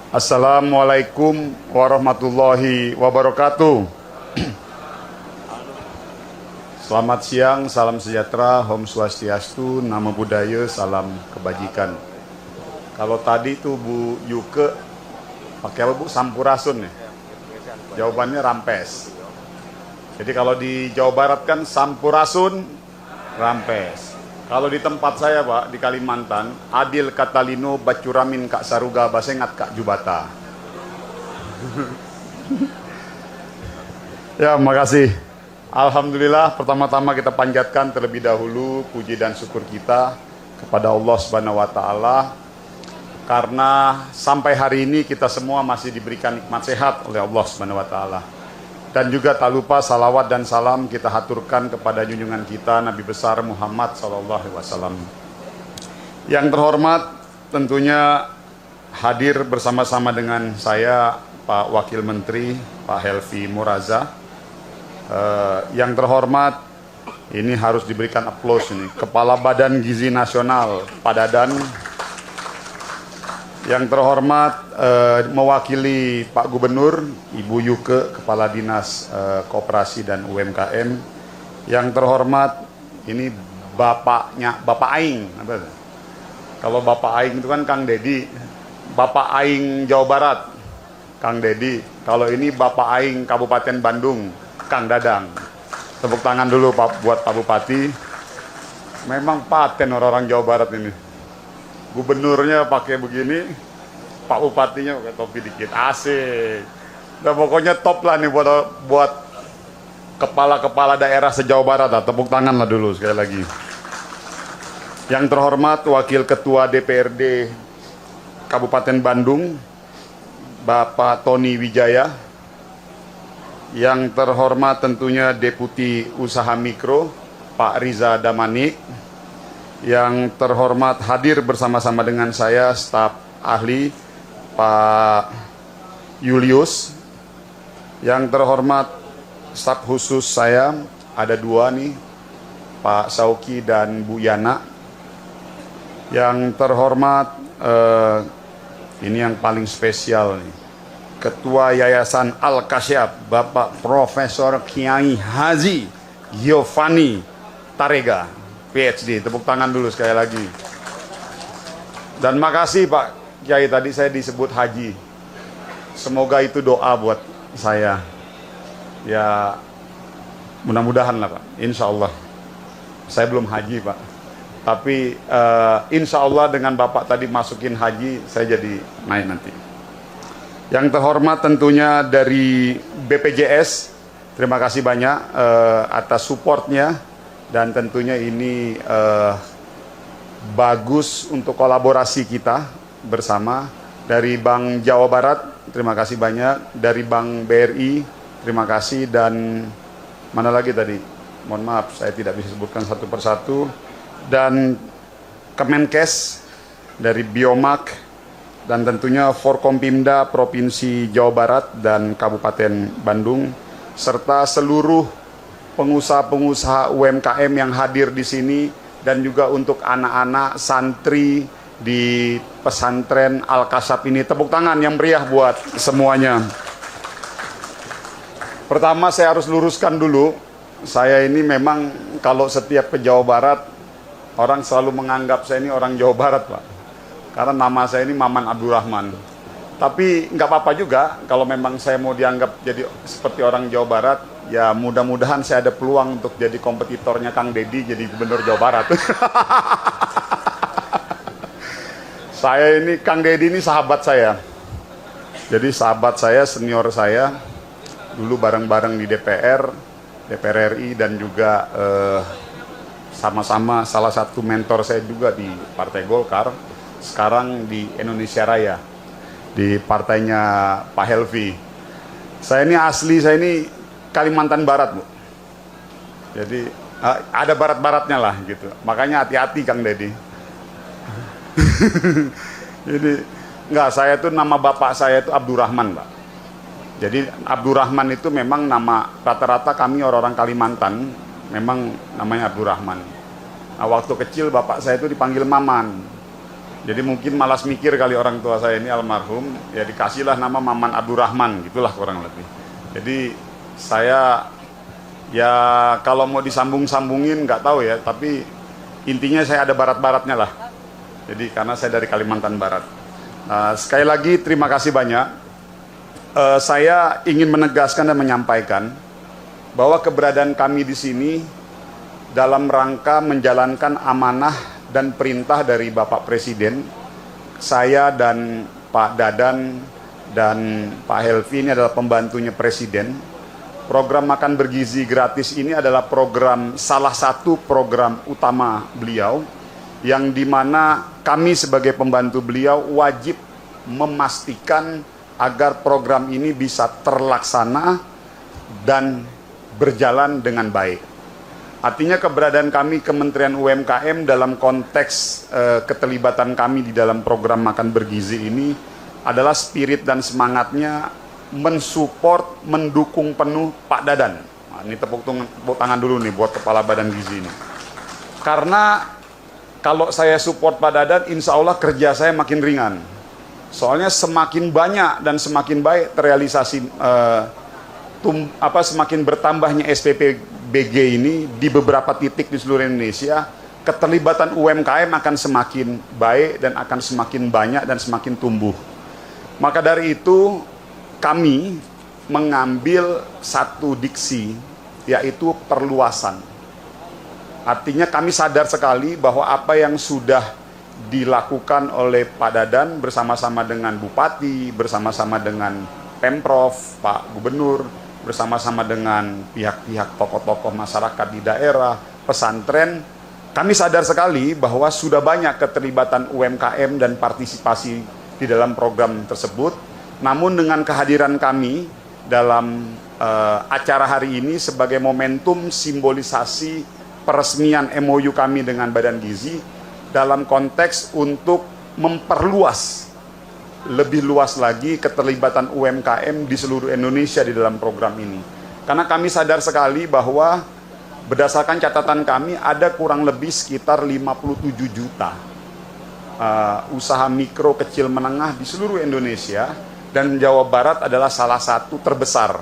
Assalamualaikum warahmatullahi wabarakatuh. Selamat siang, salam sejahtera, Om Swastiastu, Namo Buddhaya, salam kebajikan. Kalau tadi tuh Bu Yuke pakai apa Bu? Sampurasun ya? Jawabannya rampes. Jadi kalau di Jawa Barat kan Sampurasun, rampes. Kalau di tempat saya Pak, di Kalimantan, Adil Katalino Bacuramin Kak Saruga Basengat Kak Jubata. Ya, makasih. Alhamdulillah, pertama-tama kita panjatkan terlebih dahulu puji dan syukur kita kepada Allah Subhanahu wa taala karena sampai hari ini kita semua masih diberikan nikmat sehat oleh Allah Subhanahu wa taala. Dan juga tak lupa salawat dan salam kita haturkan kepada junjungan kita Nabi besar Muhammad sallallahu alaihi wasallam. Yang terhormat tentunya hadir bersama-sama dengan saya Pak Wakil Menteri Pak Helvi Muraza. Yang terhormat ini harus diberikan aplaus ini Kepala Badan Gizi Nasional Pak Dadan. Yang terhormat mewakili Pak Gubernur Ibu Yuke Kepala Dinas Koperasi dan UMKM. Yang terhormat ini Bapak Aing. Kalau Bapak Aing itu kan Kang Dedi, Bapak Aing Jawa Barat Kang Dedi. Kalau ini Bapak Aing Kabupaten Bandung Kang Dadang. Tepuk tangan dulu Pak buat Pak Bupati. Memang paten orang-orang Jawa Barat ini. Gubernurnya pakai begini, Pak Bupatinya pakai topi dikit, asik. Nah, pokoknya top lah nih buat kepala-kepala daerah se-Jawa Barat lah. Tepuk tangan lah dulu sekali lagi. Yang terhormat Wakil Ketua DPRD Kabupaten Bandung Bapak Tony Wijaya. Yang terhormat tentunya Deputi Usaha Mikro Pak Riza Damanik. Yang terhormat hadir bersama-sama dengan saya staf ahli Pak Julius. Yang terhormat staf khusus saya ada dua nih, Pak Sauki dan Bu Yana. Yang terhormat ini yang paling spesial nih, Ketua Yayasan Al-Kasyaf Bapak Profesor Kiai Haji Giovanni Tarega PhD, tepuk tangan dulu sekali lagi. Dan makasih Pak Kiai, tadi saya disebut Haji. Semoga itu doa buat saya. Ya mudah-mudahan lah Pak, insya Allah. Saya belum haji Pak. Tapi insya Allah dengan Bapak tadi masukin haji, saya jadi naik nanti. Yang terhormat tentunya dari BPJS, terima kasih banyak atas supportnya. Dan tentunya ini bagus untuk kolaborasi kita bersama. Dari Bank Jawa Barat, terima kasih banyak. Dari Bank BRI, terima kasih. Dan mana lagi tadi? Mohon maaf, saya tidak bisa sebutkan satu persatu. Dan Kemenkes, dari Biomark, dan tentunya Forkompimda Provinsi Jawa Barat dan Kabupaten Bandung, serta seluruh pengusaha-pengusaha UMKM yang hadir di sini, dan juga untuk anak-anak santri di pesantren Al-Kasyaf ini. Tepuk tangan yang meriah buat semuanya. Pertama saya harus luruskan dulu, saya ini memang kalau setiap ke Jawa Barat, orang selalu menganggap saya ini orang Jawa Barat Pak. Karena nama saya ini Maman Abdurrahman. Tapi nggak apa-apa juga kalau memang saya mau dianggap jadi seperti orang Jawa Barat. Ya mudah-mudahan saya ada peluang untuk jadi kompetitornya Kang Dedi jadi gubernur Jawa Barat. Saya ini, Kang Dedi ini sahabat saya. Jadi sahabat saya, senior saya. Dulu bareng-bareng di DPR RI, dan juga sama-sama salah satu mentor saya juga di Partai Golkar. Sekarang di Indonesia Raya, di partainya Pak Helvi. Saya ini Kalimantan Barat Bu. Jadi ada barat-baratnya lah gitu. Makanya hati-hati Kang Dedi. Jadi enggak, saya tuh nama bapak saya itu Abdurrahman Pak. Jadi Abdurrahman itu memang nama rata-rata kami orang-orang Kalimantan memang namanya Abdurrahman. Nah, waktu kecil bapak saya itu dipanggil Maman. Jadi mungkin malas mikir kali orang tua saya ini almarhum, ya dikasihlah nama Maman Abdurrahman, gitulah kurang lebih. Jadi saya ya kalau mau disambung-sambungin nggak tahu ya, tapi intinya saya ada barat-baratnya lah. Jadi karena saya dari Kalimantan Barat. Sekali lagi terima kasih banyak. Saya ingin menegaskan dan menyampaikan bahwa keberadaan kami di sini dalam rangka menjalankan amanah dan perintah dari Bapak Presiden. Saya dan Pak Dadan dan Pak Helvi ini adalah pembantunya Presiden. Program makan bergizi gratis ini adalah salah satu program utama beliau, yang dimana kami sebagai pembantu beliau wajib memastikan agar program ini bisa terlaksana dan berjalan dengan baik. Artinya keberadaan kami Kementerian UMKM dalam konteks keterlibatan kami di dalam program makan bergizi ini adalah spirit dan semangatnya mensupport, mendukung penuh Pak Dadan. Nah, ini tepuk tangan dulu nih buat Kepala Badan Gizi ini. Karena kalau saya support Pak Dadan, insya Allah kerja saya makin ringan. Soalnya semakin banyak dan semakin baik terrealisasi, semakin bertambahnya SPPBG ini di beberapa titik di seluruh Indonesia, keterlibatan UMKM akan semakin baik dan akan semakin banyak dan semakin tumbuh. Maka dari itu kami mengambil satu diksi, yaitu perluasan. Artinya kami sadar sekali bahwa apa yang sudah dilakukan oleh Pak Dadan bersama-sama dengan Bupati, bersama-sama dengan Pemprov, Pak Gubernur, bersama-sama dengan pihak-pihak tokoh-tokoh masyarakat di daerah, pesantren, kami sadar sekali bahwa sudah banyak keterlibatan UMKM dan partisipasi di dalam program tersebut. Namun dengan kehadiran kami dalam acara hari ini sebagai momentum simbolisasi peresmian MOU kami dengan Badan Gizi dalam konteks untuk memperluas lebih luas lagi keterlibatan UMKM di seluruh Indonesia di dalam program ini. Karena kami sadar sekali bahwa berdasarkan catatan kami ada kurang lebih sekitar 57 juta usaha mikro kecil menengah di seluruh Indonesia, dan Jawa Barat adalah salah satu terbesar.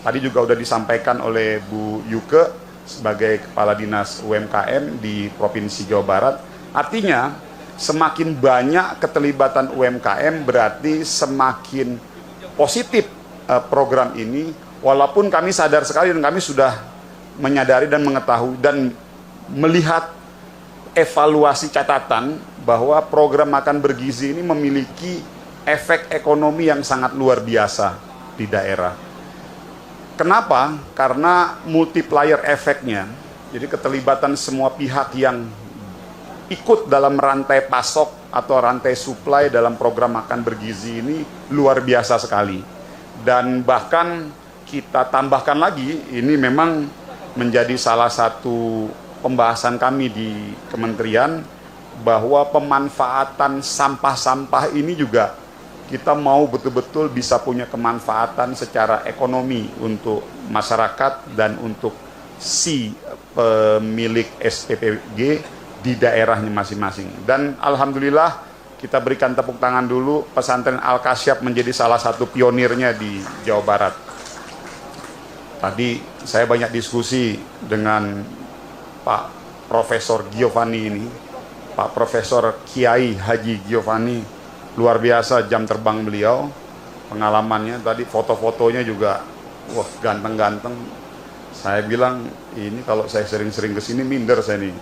Tadi juga sudah disampaikan oleh Bu Yuke sebagai Kepala Dinas UMKM di Provinsi Jawa Barat. Artinya semakin banyak keterlibatan UMKM berarti semakin positif program ini, walaupun kami sadar sekali dan kami sudah menyadari dan mengetahui dan melihat evaluasi catatan bahwa program makan bergizi ini memiliki efek ekonomi yang sangat luar biasa di daerah. Kenapa? Karena multiplier efeknya. Jadi keterlibatan semua pihak yang ikut dalam rantai pasok atau rantai supply dalam program makan bergizi ini luar biasa sekali. Dan bahkan kita tambahkan lagi, ini memang menjadi salah satu pembahasan kami di kementerian, bahwa pemanfaatan sampah-sampah ini juga kita mau betul-betul bisa punya kemanfaatan secara ekonomi untuk masyarakat dan untuk si pemilik SPPG di daerahnya masing-masing. Dan alhamdulillah kita berikan tepuk tangan dulu, pesantren Al-Kasyaf menjadi salah satu pionirnya di Jawa Barat. Tadi saya banyak diskusi dengan Pak Profesor Giovanni ini, Pak Profesor Kiai Haji Giovanni. Luar biasa jam terbang beliau, pengalamannya tadi, foto-fotonya juga, wah ganteng-ganteng. Saya bilang, ini kalau saya sering-sering kesini minder saya nih.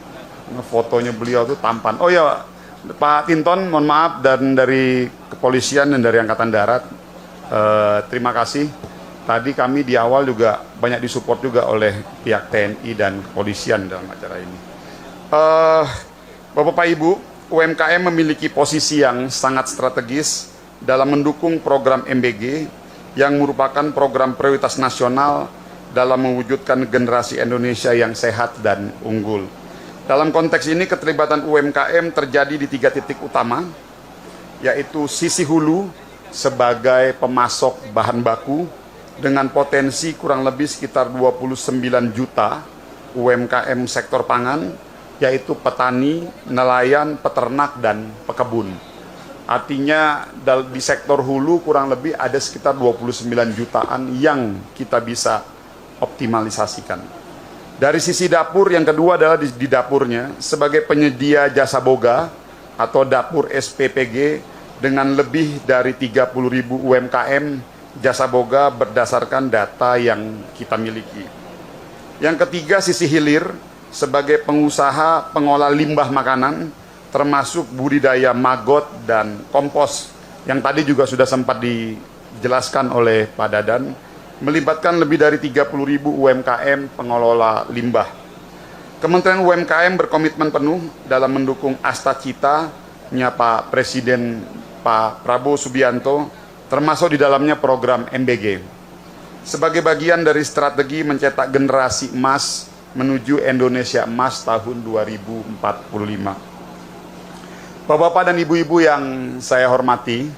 Fotonya beliau tuh tampan. Oh ya, Pak Tinton, mohon maaf, dan dari kepolisian dan dari Angkatan Darat, terima kasih. Tadi kami di awal juga banyak disupport juga oleh pihak TNI dan kepolisian dalam acara ini. Bapak Ibu, UMKM memiliki posisi yang sangat strategis dalam mendukung program MBG yang merupakan program prioritas nasional dalam mewujudkan generasi Indonesia yang sehat dan unggul. Dalam konteks ini, keterlibatan UMKM terjadi di 3 titik utama, yaitu sisi hulu sebagai pemasok bahan baku dengan potensi kurang lebih sekitar 29 juta UMKM sektor pangan, yaitu petani, nelayan, peternak, dan pekebun. Artinya di sektor hulu kurang lebih ada sekitar 29 jutaan yang kita bisa optimalisasikan. Dari sisi dapur, yang kedua adalah di dapurnya sebagai penyedia jasa boga atau dapur SPPG dengan lebih dari 30.000 UMKM jasa boga berdasarkan data yang kita miliki. Yang ketiga, sisi hilir sebagai pengusaha pengolah limbah makanan termasuk budidaya maggot dan kompos yang tadi juga sudah sempat dijelaskan oleh Pak Dadan, melibatkan lebih dari 30.000 UMKM pengelola limbah. Kementerian UMKM berkomitmen penuh dalam mendukung Astacita-nya Pak Presiden Pak Prabowo Subianto, termasuk di dalamnya program MBG. Sebagai bagian dari strategi mencetak generasi emas menuju Indonesia Emas tahun 2045. Bapak-bapak dan ibu-ibu yang saya hormati,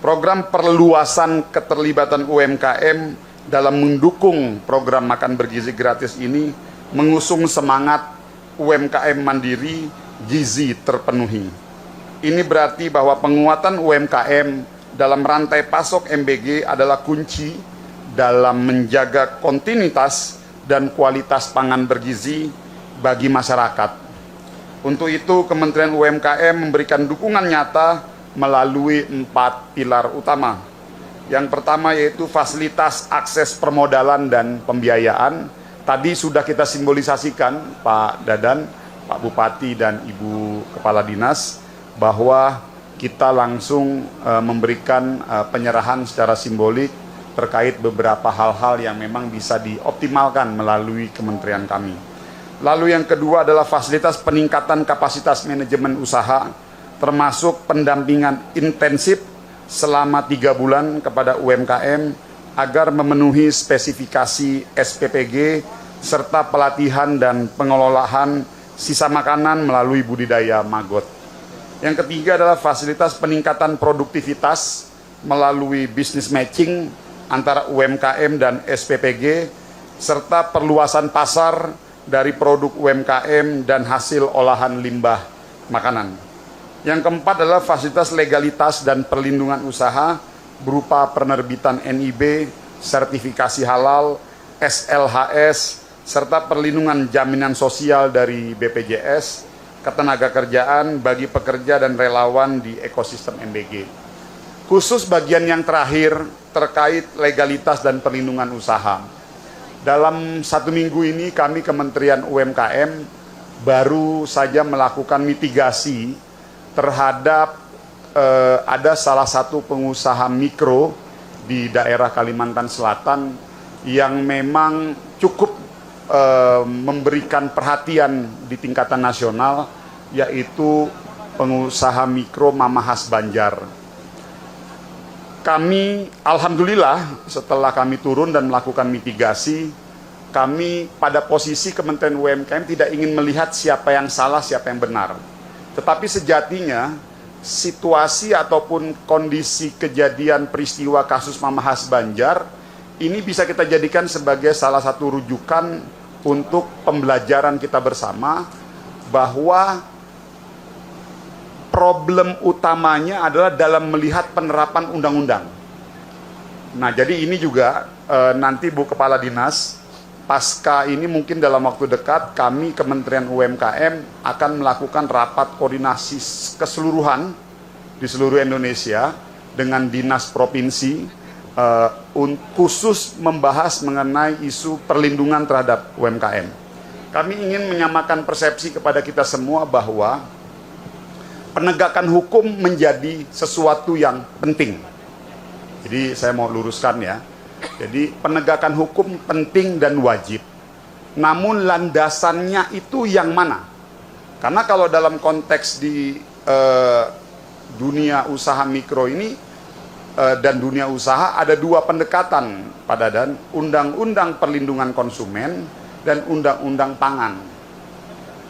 program perluasan keterlibatan UMKM dalam mendukung program makan bergizi gratis ini mengusung semangat UMKM mandiri, gizi terpenuhi. Ini berarti bahwa penguatan UMKM dalam rantai pasok MBG adalah kunci dalam menjaga kontinuitas dan kualitas pangan bergizi bagi masyarakat. Untuk itu, Kementerian UMKM memberikan dukungan nyata melalui 4 pilar utama. Yang pertama yaitu fasilitas akses permodalan dan pembiayaan. Tadi sudah kita simbolisasikan, Pak Dadan, Pak Bupati, dan Ibu Kepala Dinas, bahwa kita langsung memberikan penyerahan secara simbolik terkait beberapa hal-hal yang memang bisa dioptimalkan melalui kementerian kami. Lalu yang kedua adalah fasilitas peningkatan kapasitas manajemen usaha, termasuk pendampingan intensif selama 3 bulan kepada UMKM agar memenuhi spesifikasi SPPG serta pelatihan dan pengelolaan sisa makanan melalui budidaya maggot. Yang ketiga adalah fasilitas peningkatan produktivitas melalui business matching antara UMKM dan SPPG, serta perluasan pasar dari produk UMKM dan hasil olahan limbah makanan. Yang keempat adalah fasilitas legalitas dan perlindungan usaha berupa penerbitan NIB, sertifikasi halal, SLHS, serta perlindungan jaminan sosial dari BPJS, ketenaga kerjaan bagi pekerja dan relawan di ekosistem MBG. Khusus bagian yang terakhir terkait legalitas dan perlindungan usaha. Dalam 1 minggu ini kami Kementerian UMKM baru saja melakukan mitigasi terhadap ada salah satu pengusaha mikro di daerah Kalimantan Selatan yang memang cukup memberikan perhatian di tingkatan nasional, yaitu pengusaha mikro Mamahas Banjar. Kami, alhamdulillah, setelah kami turun dan melakukan mitigasi, kami pada posisi Kementerian UMKM tidak ingin melihat siapa yang salah, siapa yang benar. Tetapi sejatinya, situasi ataupun kondisi kejadian peristiwa kasus Mamahas Banjar, ini bisa kita jadikan sebagai salah satu rujukan untuk pembelajaran kita bersama bahwa problem utamanya adalah dalam melihat penerapan undang-undang. Nah, jadi ini juga nanti Bu Kepala Dinas, pasca ini mungkin dalam waktu dekat kami Kementerian UMKM akan melakukan rapat koordinasi keseluruhan di seluruh Indonesia dengan dinas provinsi khusus membahas mengenai isu perlindungan terhadap UMKM. Kami ingin menyamakan persepsi kepada kita semua bahwa penegakan hukum menjadi sesuatu yang penting. Jadi saya mau luruskan ya. Jadi penegakan hukum penting dan wajib. Namun landasannya itu yang mana? Karena kalau dalam konteks di dunia usaha mikro ini dan dunia usaha ada 2 pendekatan, Pak Dadan, Undang-Undang Perlindungan Konsumen dan Undang-Undang Pangan.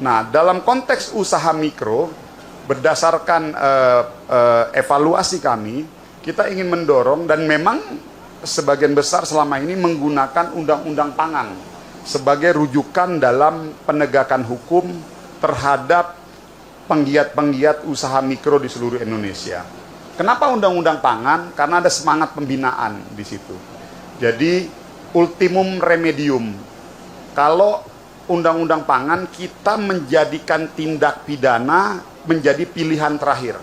Nah, dalam konteks usaha mikro, berdasarkan evaluasi kami, kita ingin mendorong dan memang sebagian besar selama ini menggunakan Undang-Undang Pangan sebagai rujukan dalam penegakan hukum terhadap penggiat-penggiat usaha mikro di seluruh Indonesia. Kenapa Undang-Undang Pangan? Karena ada semangat pembinaan di situ. Jadi ultimum remedium. Kalau Undang-Undang Pangan, kita menjadikan tindak pidana menjadi pilihan terakhir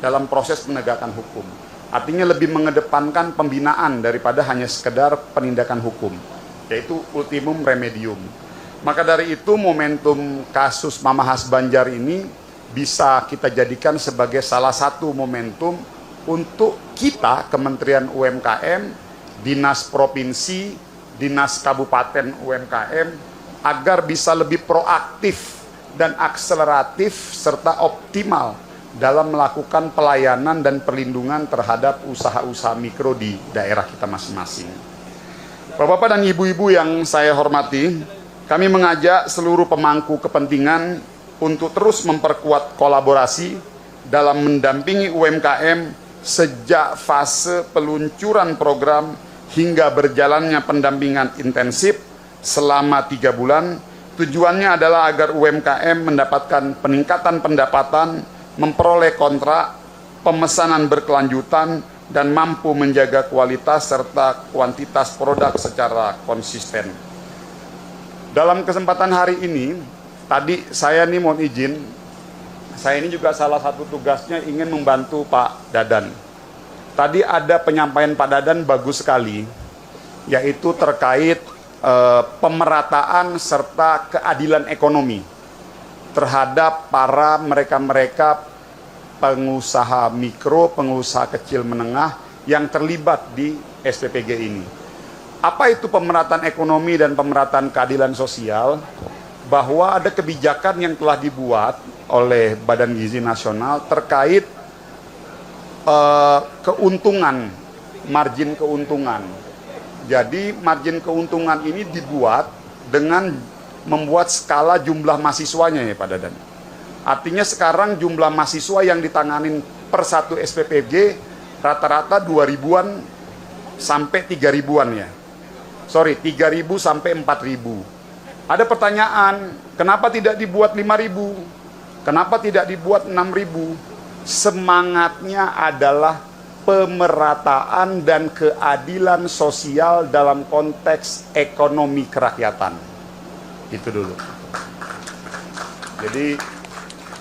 dalam proses penegakan hukum. Artinya lebih mengedepankan pembinaan daripada hanya sekedar penindakan hukum, yaitu ultimum remedium. Maka dari itu momentum kasus Mama Has Banjar ini bisa kita jadikan sebagai salah satu momentum untuk kita, Kementerian UMKM, Dinas Provinsi, Dinas Kabupaten UMKM, agar bisa lebih proaktif dan akseleratif serta optimal dalam melakukan pelayanan dan perlindungan terhadap usaha-usaha mikro di daerah kita masing-masing. Bapak-bapak dan ibu-ibu yang saya hormati, kami mengajak seluruh pemangku kepentingan untuk terus memperkuat kolaborasi dalam mendampingi UMKM sejak fase peluncuran program hingga berjalannya pendampingan intensif selama 3 bulan. Tujuannya adalah agar UMKM mendapatkan peningkatan pendapatan, memperoleh kontrak, pemesanan berkelanjutan, dan mampu menjaga kualitas serta kuantitas produk secara konsisten. Dalam kesempatan hari ini, tadi saya nih mohon izin, saya ini juga salah satu tugasnya ingin membantu Pak Dadan. Tadi ada penyampaian Pak Dadan bagus sekali, yaitu terkait pemerataan serta keadilan ekonomi terhadap para mereka-mereka pengusaha mikro, pengusaha kecil menengah yang terlibat di SPPG ini. Apa itu pemerataan ekonomi dan pemerataan keadilan sosial? Bahwa ada kebijakan yang telah dibuat oleh Badan Gizi Nasional terkait keuntungan, margin keuntungan. Jadi margin keuntungan ini dibuat dengan membuat skala jumlah mahasiswanya ya Pak Dadan. Artinya sekarang jumlah mahasiswa yang ditanganin per satu SPPG rata-rata 2.000-an sampai 3.000-an ya. Sorry, 3.000 sampai 4.000. Ada pertanyaan, kenapa tidak dibuat 5.000? Kenapa tidak dibuat 6.000? Semangatnya adalah pemerataan dan keadilan sosial dalam konteks ekonomi kerakyatan. Itu dulu. Jadi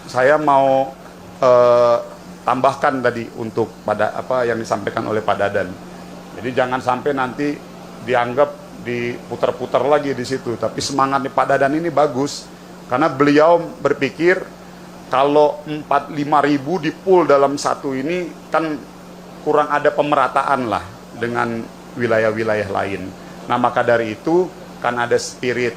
saya mau tambahkan tadi untuk pada apa yang disampaikan oleh Pak Dadan. Jadi jangan sampai nanti dianggap diputar-putar lagi di situ. Tapi semangatnya Pak Dadan ini bagus karena beliau berpikir kalau 4-5 ribu di pool dalam satu ini kan kurang ada pemerataan lah dengan wilayah-wilayah lain. Nah maka dari itu kan ada spirit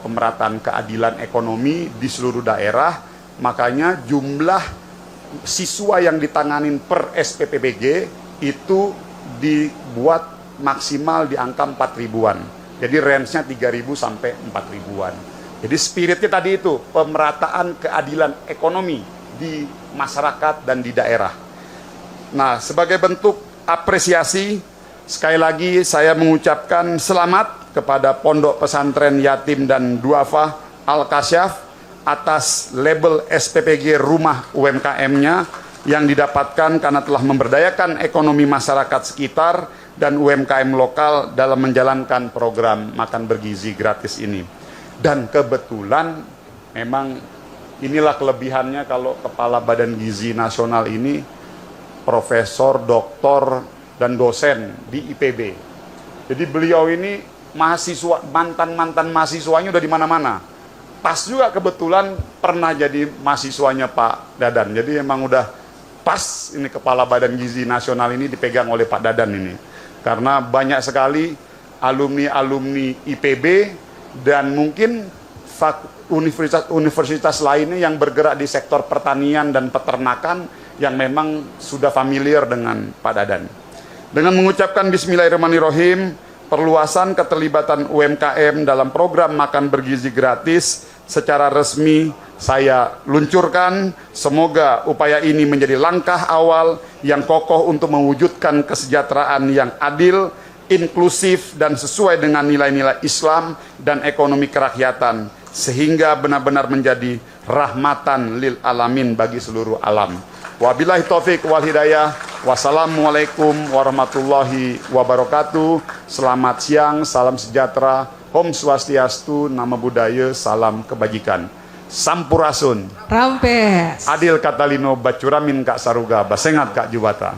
pemerataan keadilan ekonomi di seluruh daerah, makanya jumlah siswa yang ditanganin per SPPBG itu dibuat maksimal di angka 4.000-an. Jadi range-nya 3.000 sampai 4.000-an. Jadi spiritnya tadi itu pemerataan keadilan ekonomi di masyarakat dan di daerah. Nah, sebagai bentuk apresiasi, sekali lagi saya mengucapkan selamat kepada Pondok Pesantren Yatim dan Duafa Al-Kasyaf atas label SPPG Rumah UMKM-nya yang didapatkan karena telah memberdayakan ekonomi masyarakat sekitar dan UMKM lokal dalam menjalankan program makan bergizi gratis ini. Dan kebetulan memang inilah kelebihannya kalau Kepala Badan Gizi Nasional ini profesor, doktor, dan dosen di IPB. Jadi beliau ini mahasiswa, mantan mahasiswanya udah di mana-mana. Pas juga kebetulan pernah jadi mahasiswanya Pak Dadan. Jadi emang udah pas ini Kepala Badan Gizi Nasional ini dipegang oleh Pak Dadan ini. Karena banyak sekali alumni-alumni IPB dan mungkin universitas lainnya yang bergerak di sektor pertanian dan peternakan yang memang sudah familiar dengan Pak Dadan. Dengan mengucapkan Bismillahirrahmanirrahim, perluasan keterlibatan UMKM dalam program makan bergizi gratis secara resmi saya luncurkan. Semoga upaya ini menjadi langkah awal yang kokoh untuk mewujudkan kesejahteraan yang adil, inklusif, dan sesuai dengan nilai-nilai Islam dan ekonomi kerakyatan, sehingga benar-benar menjadi rahmatan lil alamin bagi seluruh alam. Wabillahi taufik wal hidayah. Wassalamualaikum warahmatullahi wabarakatuh. Selamat siang, salam sejahtera, Om Swastiastu, Namo Buddhaya, salam kebajikan. Sampurasun. Rampes. Adil Katalino Bacuramin Kak Saruga, Basengat Kak Jubata.